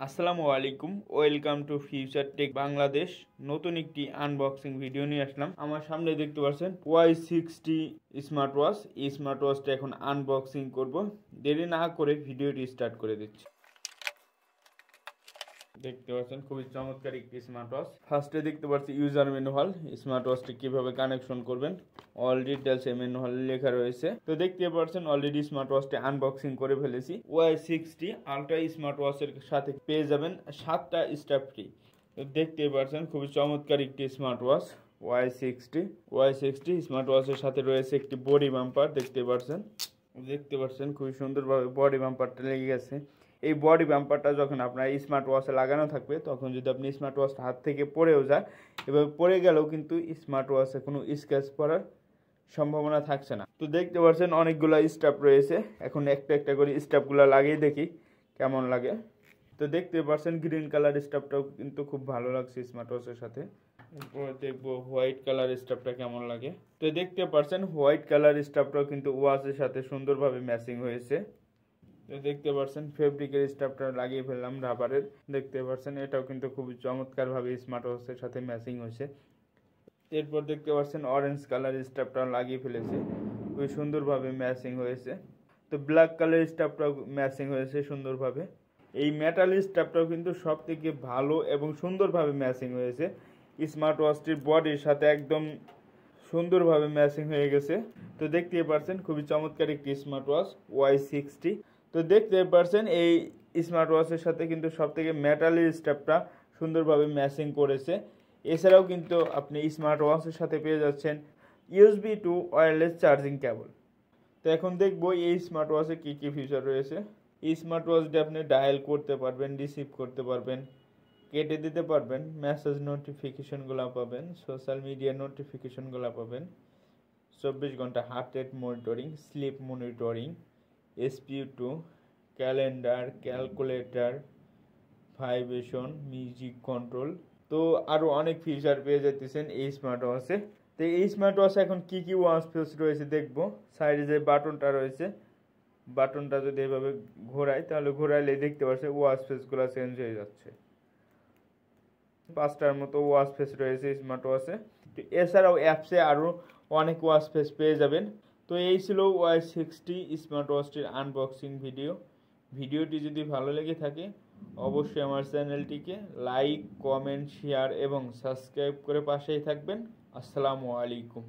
আসসালামু আলাইকুম, welcome to future tech Bangladesh. নতুন একটি আনবক্সিং ভিডিও নিয়ে আসলাম। আমার সামনে দেখতে পাচ্ছেন Y60 স্মার্ট ওয়াচ। এই স্মার্ট ওয়াচটা এখন আনবক্সিং করব। দেরি না করে ভিডিওটি স্টার্ট করে দিচ্ছি। দেখতে পাচ্ছেন খুবই চমৎকার একটি স্মার্ট ওয়াচ। ফার্স্টে দেখতে পাচ্ছি ইউজার ম্যানুয়াল, স্মার্ট ওয়াচটি কিভাবে কানেকশন করবেন অল ডিটেলস এই ম্যানুয়ালে লেখা রয়েছে। তো দেখতে পাচ্ছেন অলরেডি স্মার্ট ওয়াচটি আনবক্সিং করে ফেলেছি। Y60 আলট্রা স্মার্ট ওয়াচের সাথে পেয়ে যাবেন 7টা স্ট্র্যাপ ফ্রি। তো দেখতে পাচ্ছেন খুবই চমৎকার একটি স্মার্ট ওয়াচ Y60 স্মার্ট ওয়াচের সাথে রয়েছে একটি বডি বাম্পার। দেখতে পাচ্ছেন খুবই সুন্দরভাবে বডি বাম্পারটা লেগে গেছে। এই বডি বাম্পারটা যখন আপনার স্মার্ট ওয়াচে লাগানো থাকবে, তখন যদি আপনি স্মার্ট ওয়াচটা হাত থেকে পড়েও যায়, এভাবে পড়ে গেলেও কিন্তু স্মার্ট ওয়াচে কোনো স্ক্র্যাচ পড়ার সম্ভাবনা থাকছে না। তো দেখতে পাচ্ছেন অনেকগুলো স্ট্র্যাপ রয়েছে। এখন একটা একটা করে স্ট্র্যাপগুলো লাগিয়ে দেখি কেমন লাগে। তো দেখতে পাচ্ছেন গ্রিন কালার স্ট্র্যাপটাও কিন্তু খুব ভালো লাগছে স্মার্ট ওয়াচের সাথে। এরপর দেখবো হোয়াইট কালার স্ট্র্যাপটা কেমন লাগে। তো দেখতে পাচ্ছেন হোয়াইট কালার স্ট্র্যাপটাও কিন্তু ওয়াচের সাথে সুন্দরভাবে ম্যাচিং হয়েছে। তো দেখতে পাচ্ছেন ফেব্রিকের স্ট্র্যাপটা লাগিয়ে ফেললাম রাবারের। দেখতে পাচ্ছেন এটাও কিন্তু খুবই চমৎকারভাবে স্মার্ট ওয়াচের সাথে ম্যাচিং হয়েছে। এরপর দেখতে পাচ্ছেন অরেঞ্জ কালার স্ট্র্যাপটা লাগিয়ে ফেলেছে, খুবই সুন্দরভাবে ম্যাচিং হয়েছে। তো ব্ল্যাক কালার স্ট্র্যাপটাও ম্যাচিং হয়েছে সুন্দরভাবে। এই মেটাল স্ট্র্যাপটাও কিন্তু সব থেকে ভালো এবং সুন্দরভাবে ম্যাচিং হয়েছে। স্মার্ট ওয়াচটির বডির সাথে একদম সুন্দরভাবে ম্যাচিং হয়ে গেছে। তো দেখতে পাচ্ছেন খুবই চমৎকার একটি স্মার্ট ওয়াচ Y60। তো দেখতে পাচ্ছেন এই স্মার্ট ওয়াচের সাথে কিন্তু সব থেকে মেটালের স্ট্র্যাপটা সুন্দরভাবে ম্যাচিং করেছে। এছাড়াও কিন্তু আপনি স্মার্ট ওয়াচের সাথে পেয়ে যাচ্ছেন USB to wireless charging cable. তো এখন দেখবো এই স্মার্ট ওয়াচে কী কী ফিচার রয়েছে। এই স্মার্ট ওয়াচটি আপনি ডায়াল করতে পারবেন, রিসিভ করতে পারবেন, কেটে দিতে পারবেন, মেসেজ নোটিফিকেশনগুলো পাবেন, সোশ্যাল মিডিয়া নোটিফিকেশনগুলো পাবেন, 24 ঘন্টা heart rate monitoring, slip monitoring, SPO2, calendar, calculator, vibration, music control. তো আরও অনেক ফিচার পেয়ে যেতেছেন এই স্মার্ট ওয়াচে। তো এই স্মার্ট ওয়াচে এখন কী কী ওয়াচ ফেস রয়েছে দেখবো। সাইডে যে বাটনটা রয়েছে, বাটনটা যদি এভাবে ঘোরাই, তাহলে ঘোরাইলে দেখতে পাচ্ছে ওয়াচ ফেসগুলো চেঞ্জ হয়ে যাচ্ছে। 5টার মতো ওয়াচ ফেস রয়েছে স্মার্ট ওয়াচে। তো এছাড়াও অ্যাপসে আরও অনেক ওয়াচ ফেস পেয়ে যাবেন। তো এই ছিল Y60 স্মার্ট ওয়াচটির আনবক্সিং ভিডিও। ভিডিওটি যদি ভালো লেগে থাকে অবশ্যই আমার চ্যানেলটিকে লাইক, কমেন্ট, শেয়ার এবং সাবস্ক্রাইব করে পাশেই থাকবেন। আসসালামু আলাইকুম।